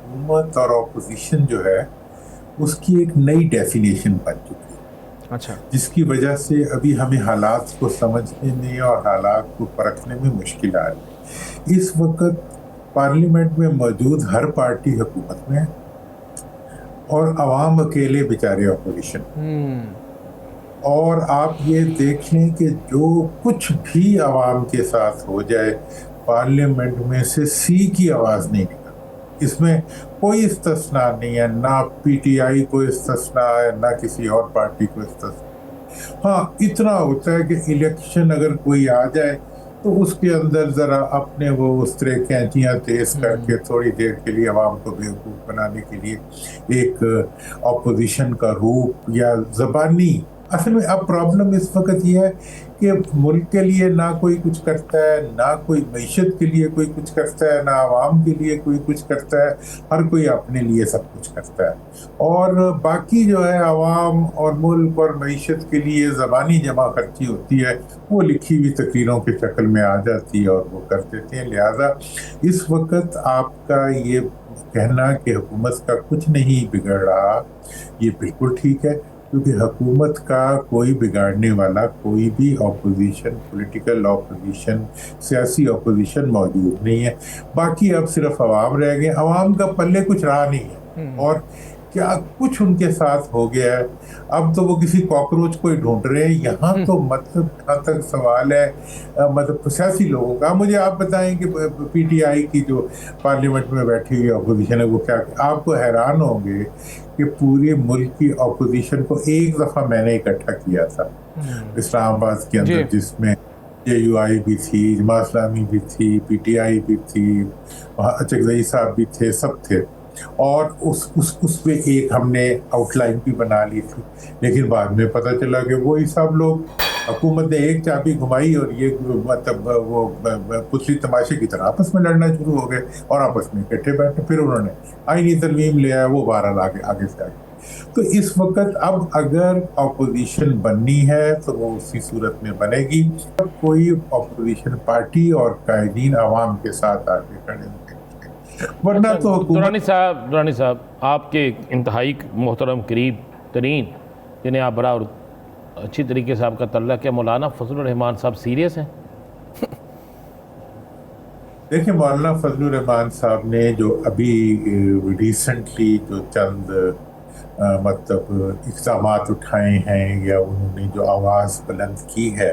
हुकूमत और अपोजिशन जो है उसकी एक नई डेफिनेशन बन चुकी है, अच्छा, जिसकी वजह से अभी हमें हालात को समझने में और हालात को परखने में मुश्किल आ रही है। इस वक्त पार्लियामेंट में मौजूद हर पार्टी हुकूमत में है और अवाम अकेले बेचारे अपोजिशन। और आप ये देख लें कि जो कुछ भी आवाम के साथ हो जाए, पार्लियामेंट में से सी की आवाज़ नहीं निकलती। इसमें कोई इस्तिस्ना नहीं है, ना पीटीआई को इस्तिस्ना है, ना किसी और पार्टी को इस्तिस्ना। हाँ, इतना होता है कि इलेक्शन अगर कोई आ जाए तो उसके अंदर ज़रा अपने वो उस तरह कैंचियाँ तेज करके थोड़ी देर के लिए आवाम को बेवकूफ़ बनाने के लिए एक अपोजिशन का रूप या ज़बानी। असल में अब प्रॉब्लम इस वक्त ये है कि मुल्क के लिए ना कोई कुछ करता है, ना कोई मईशत के लिए कोई कुछ करता है, ना आवाम के लिए कोई कुछ करता है। हर कोई अपने लिए सब कुछ करता है और बाकी जो है आवाम और मुल्क और मईशत के लिए ज़बानी जमा खर्ची होती है, वो लिखी हुई तकरीरों के शक्ल में आ जाती है और वो कर देते हैं। लिहाजा इस वक्त आपका ये कहना कि हुकूमत का कुछ नहीं बिगड़ रहा, ये बिल्कुल ठीक है, क्योंकि हुकूमत का कोई बिगाड़ने वाला कोई भी अपोजिशन, पॉलिटिकल अपोजिशन, सियासी अपोजिशन मौजूद नहीं है। बाकी अब सिर्फ अवाम रह गए, अवाम का पल्ले कुछ रहा नहीं है और क्या कुछ उनके साथ हो गया है। अब तो वो किसी कॉकरोच को ही ढूंढ रहे हैं। यहाँ तो मतलब जहाँ तक सवाल है मतलब सियासी लोगों का, मुझे आप बताएं कि पीटीआई की जो पार्लियामेंट में बैठी हुई अपोजिशन है वो क्या, आपको हैरान होंगे कि पूरे मुल्क की अपोजिशन को एक दफ़ा मैंने इकट्ठा किया था इस्लामाबाद के अंदर, जिसमें JUI भी थी, जमात इस्लामी भी थी, पीटीआई भी थी, वहाँ चकजई साहब भी थे, सब थे। और उसमें एक हमने आउटलाइन भी बना ली थी, लेकिन बाद में पता चला कि वो ही सब लोग, हुकूमत ने एक चाबी घुमाई और ये मतलब वो पुतली तमाशे की तरह आपस में लड़ना शुरू हो गए और आपस में इकट्ठे बैठे। फिर उन्होंने आईनी तरमीम ले आया, वो बहरहाल आगे से आगे। तो इस वक्त अब अगर अपोजिशन बननी है तो वो उसी सूरत में बनेगी, कोई अपोजिशन पार्टी और कायदीन आवाम के साथ आगे खड़े होंगे, वरना तो दुरानी साहब आपके इंतहाई मोहतरम करीब तरीन, जिन्हें आप बड़ा और अच्छी तरीके से आपका तल्लुक़ है, मौलाना फजलुर रहमान साहब सीरियस हैं? देखिए, मौलाना फजलुर रहमान साहब ने जो अभी रिसेंटली जो चंद मतलब इक़दामात उठाए हैं या उन्होंने जो आवाज़ बुलंद की है,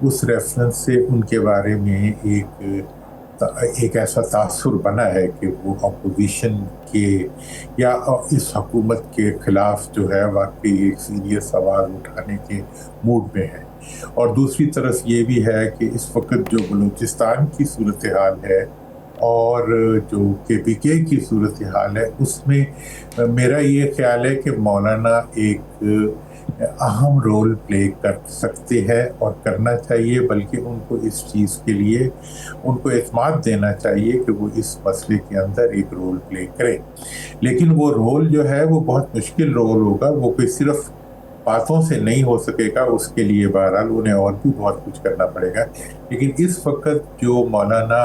उस रेफरेंस से उनके बारे में एक ऐसा तासुर बना है कि वो अपोजिशन के या इस हुकूमत के ख़िलाफ़ जो है वाकई एक सीरियस आवाज़ उठाने के मूड में है। और दूसरी तरफ ये भी है कि इस वक्त जो बलूचिस्तान की सूरत हाल है और जो KPK की सूरत हाल है, उसमें मेरा ये ख्याल है कि मौलाना एक अहम रोल प्ले कर सकते हैं और करना चाहिए, बल्कि उनको इस चीज़ के लिए उनको एतमाद देना चाहिए कि वो इस मसले के अंदर एक रोल प्ले करें। लेकिन वो रोल जो है वो बहुत मुश्किल रोल होगा, वो कोई सिर्फ बातों से नहीं हो सकेगा, उसके लिए बहरहाल उन्हें और भी बहुत कुछ करना पड़ेगा। लेकिन इस वक्त जो मौलाना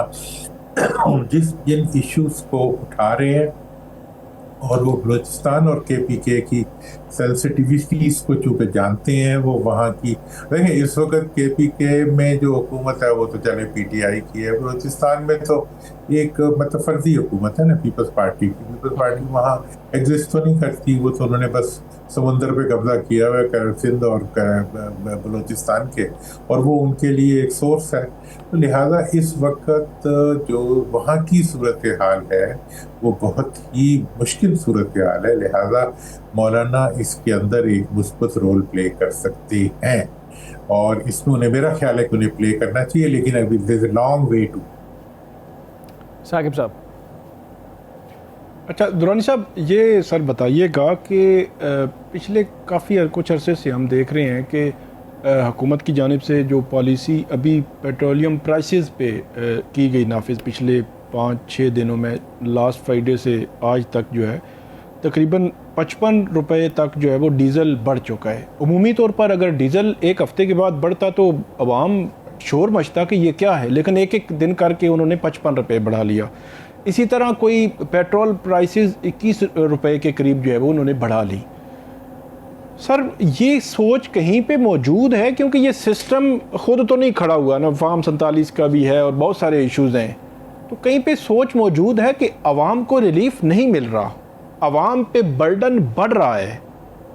जिन इश्यूज़ को उठा रहे हैं और वो बलूचिस्तान और KPK की सेंसिटिविटीज़ को चूँकि जानते हैं, वो वहाँ की देखिए, इस वक्त KPK में जो हुकूमत है वो तो चले PTI की है, बलूचिस्तान में तो एक मतलब फर्जी हुकूमत है ना पीपल्स पार्टी की। पीपल्स पार्टी वहाँ एग्जिस्ट तो नहीं करती, वो तो उन्होंने बस समंदर पे कब्जा किया हुआ है सिंध और बलूचिस्तान के, और वो उनके लिए एक सोर्स है। तो लिहाजा इस वक्त जो वहाँ की सूरत हाल है वो बहुत ही मुश्किल सूरत हाल है। लिहाजा मौलाना इसके अंदर एक मुस्बत रोल प्ले कर सकते हैं और इसमें उन्हें, मेरा ख्याल है कि उन्हें प्ले करना चाहिए, लेकिन अभी there is a long way to. Saqib sahib. अच्छा दुरानी साहब, ये सर बताइएगा कि पिछले काफ़ी कुछ अरसे से हम देख रहे हैं कि हुकूमत की जानिब से जो पॉलिसी अभी पेट्रोलियम प्राइसेस पे की गई नाफिज पिछले 5-6 दिनों में, लास्ट फ्राइडे से आज तक जो है तकरीबन 55 रुपये तक जो है वो डीज़ल बढ़ चुका है। उमूमी तौर पर अगर डीज़ल एक हफ़्ते के बाद बढ़ता तो अवाम शोर मचता कि ये क्या है, लेकिन एक एक दिन करके उन्होंने 55 रुपये बढ़ा लिया। اسی طرح کوئی پیٹرول پرائسز 21 روپے کے قریب جو ہے وہ انہوں نے بڑھا لی. سر یہ سوچ کہیں پہ موجود ہے؟ کیونکہ یہ سسٹم خود تو نہیں کھڑا ہوا نا, فارم 47 کا بھی ہے اور بہت سارے ایشوز ہیں, تو کہیں پہ سوچ موجود ہے کہ عوام کو ریلیف نہیں مل رہا, عوام پہ برڈن بڑھ رہا ہے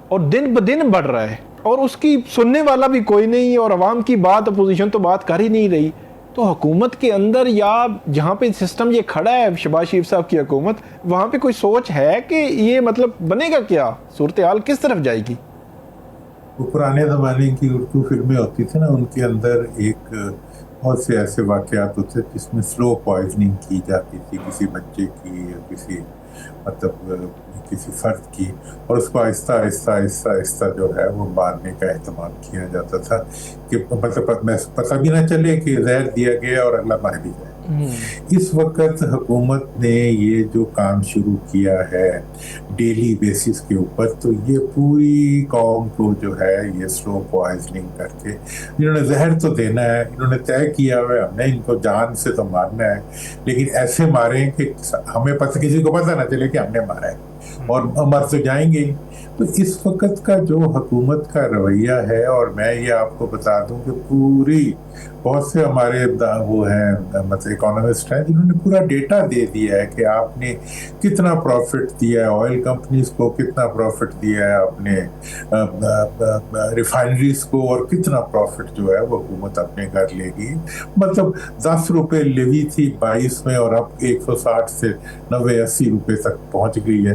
اور دن بدن بڑھ رہا ہے, اور اس کی سننے والا بھی کوئی نہیں, اور عوام کی بات اپوزیشن تو بات کر ہی نہیں رہی. تو حکومت کے اندر یا جہاں پہ سسٹم یہ کھڑا ہے شہباز شریف صاحب کی حکومت, وہاں پہ کوئی سوچ ہے کہ یہ مطلب بنے گا کیا, صورتحال کس طرف جائے گی؟ وہ پرانے زمانے کی اردو فلمیں ہوتی تھی نا, ان کے اندر ایک بہت سے ایسے واقعات ہوتے جس میں سلو پوائزننگ کی جاتی تھی کسی بچے کی یا کسی مطلب کسی فرد کی, اور اس کو آہستہ آہستہ آہستہ آہستہ جو ہے وہ مارنے کا اہتمام کیا جاتا تھا کہ مطلب پتہ بھی نہ چلے کہ زہر دیا گیا اور اگلا مر بھی جائے. اس وقت حکومت نے یہ جو کام شروع کیا ہے ڈیلی بیسس کے اوپر, تو یہ پوری قوم کو جو ہے یہ سلو پوائزننگ کر کے, انہوں نے زہر تو دینا ہے, انہوں نے طے کیا ہوا ہے ہم نے ان کو جان سے تو مارنا ہے, لیکن ایسے ماریں کہ ہمیں پتہ, کسی کو پتہ نہ چلے کہ ہم نے مارا ہے, اور مر تو جائیں گے. تو اس وقت کا جو حکومت کا رویہ ہے, اور میں یہ آپ کو بتا دوں کہ پوری بہت سے ہمارے وہ ہیں مطلب اکانومسٹ ہیں جنہوں نے پورا ڈیٹا دے دیا ہے کہ آپ نے کتنا پروفٹ دیا ہے آئل کمپنیز کو, کتنا پروفٹ دیا ہے آپ نے ریفائنریز کو, اور کتنا پروفٹ جو ہے وہ حکومت اپنے گھر لے گی. مطلب 10 روپے لیوی تھی 22 میں, اور اب 160 سے 90-80 روپے تک پہنچ گئی ہے.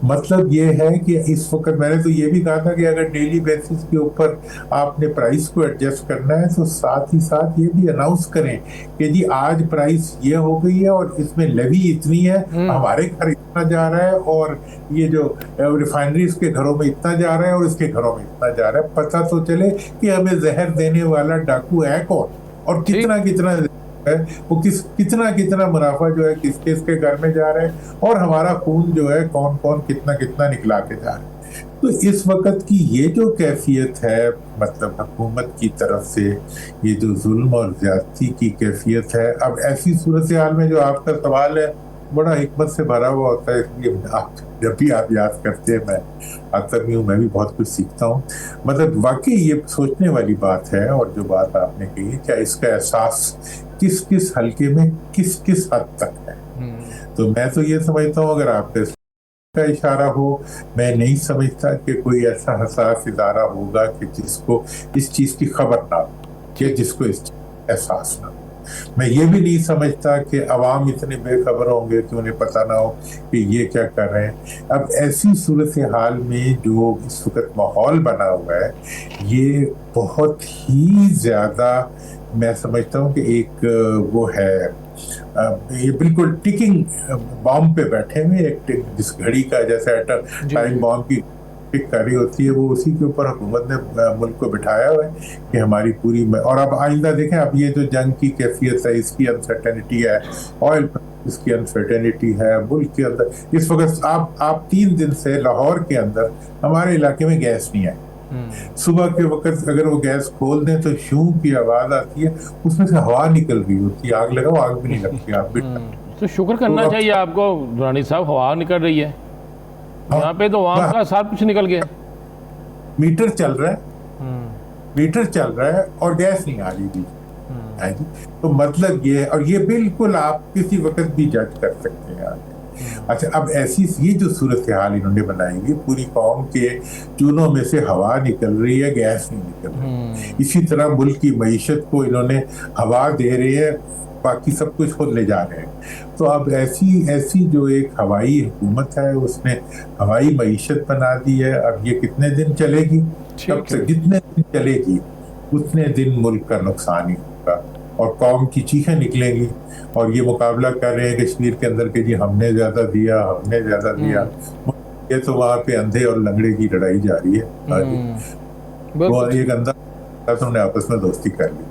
مطلب یہ ہے کہ اس وقت میں نے تو یہ بھی کہا تھا کہ اگر ڈیلی بیسس کے اوپر آپ نے پرائس کو ایڈجسٹ کرنا ہے تو ساتھ ہی ساتھ یہ بھی اناؤنس کریں کہ جی آج پرائس یہ ہو گئی ہے اور اس میں لیوی اتنی ہے, ہمارے گھر اتنا جا رہا ہے, اور یہ جو ریفائنریز کے گھروں میں اتنا جا رہا ہے اور اس کے گھروں میں اتنا جا رہا ہے. پتہ تو چلے کہ ہمیں زہر دینے والا ڈاکو ہے کون, اور کتنا کتنا ہے وہ, کتنا منافع جو ہے کس کس کے گھر میں جا رہا ہے, اور ہمارا خون جو ہے کون کون کتنا نکلا کے جا رہا ہے. تو اس وقت کی یہ جو کیفیت ہے مطلب حکومت کی طرف سے, یہ جو ظلم اور زیادتی کی کیفیت ہے, اب ایسی صورتحال میں جو آپ کا سوال ہے بڑا حکمت سے بھرا ہوا ہوتا ہے, اس لیے جب بھی آپ یاد کرتے ہیں میں آتا بھی ہوں, میں بھی بہت کچھ سیکھتا ہوں. مطلب واقعی یہ سوچنے والی بات ہے, اور جو بات آپ نے کہی کیا اس کا احساس کس حلقے میں کس حد تک ہے. تو میں تو یہ سمجھتا ہوں اگر آپ کا اشارہ ہو, میں نہیں سمجھتا کہ کوئی ایسا حساس ادارہ ہوگا کہ جس کو اس چیز کی خبر نہ ہو, کہ جس کو اس احساس نہ ہو. میں یہ بھی نہیں سمجھتا کہ عوام اتنے بے خبر ہوں گے کہ انہیں پتہ نہ ہو کہ یہ کیا کر رہے ہیں. اب ایسی صورتحال میں جو اس وقت ماحول بنا ہوا ہے یہ بہت ہی زیادہ, میں سمجھتا ہوں کہ ایک وہ ہے, یہ بالکل ٹکنگ بام پہ بیٹھے ہوئے, ایک جس گھڑی کا جیسے ٹائم بام کی ٹک کر رہی ہوتی ہے, وہ اسی کے اوپر حکومت نے ملک کو بٹھایا ہوا ہے کہ ہماری پوری. اور اب آئندہ دیکھیں, اب یہ جو جنگ کی کیفیت ہے اس کی انسرٹینٹی ہے, آئل اس کی انسرٹینٹی ہے ملک کے اندر. اس وقت آپ 3 دن سے لاہور کے اندر ہمارے علاقے میں گیس نہیں آئی. صبح کے وقت اگر وہ گیس کھول دیں تو شوں کی آواز آتی ہے, اس میں سے ہوا نکل رہی ہوتی ہے, آگ لگاؤ آگ بھی نہیں لگتی. آپ بھی تو شکر کرنا چاہیے آپ کو درانی صاحب, ہوا نکل رہی ہے یہاں پہ, تو وہاں کا سب کچھ نکل گیا. میٹر چل رہا ہے اور گیس نہیں آ رہی تھی. تو مطلب یہ, اور یہ بالکل آپ کسی وقت بھی جج کر سکتے ہیں. اچھا, اب ایسی یہ جو صورتحال انہوں نے بنائی ہے, پوری قوم کے چونوں میں سے ہوا نکل رہی ہے, گیس نہیں نکل رہی. اسی طرح ملک کی معیشت کو انہوں نے ہوا دے رہے ہیں, باقی سب کچھ خود لے جا رہے ہیں. تو اب ایسی جو ایک ہوائی حکومت ہے اس نے ہوائی معیشت بنا دی ہے. اب یہ کتنے دن چلے گی, جتنے دن چلے گی اتنے دن ملک کا نقصان ہی ہوگا, اور قوم کی چیخیں نکلیں گی, اور یہ مقابلہ کر رہے ہیں کشمیر کے اندر کہ جی ہم نے زیادہ دیا. یہ تو وہاں پہ اندھے اور لنگڑے کی لڑائی جاری ہے. وہ ایک اندھا انہوں نے آپس میں دوستی کر لی.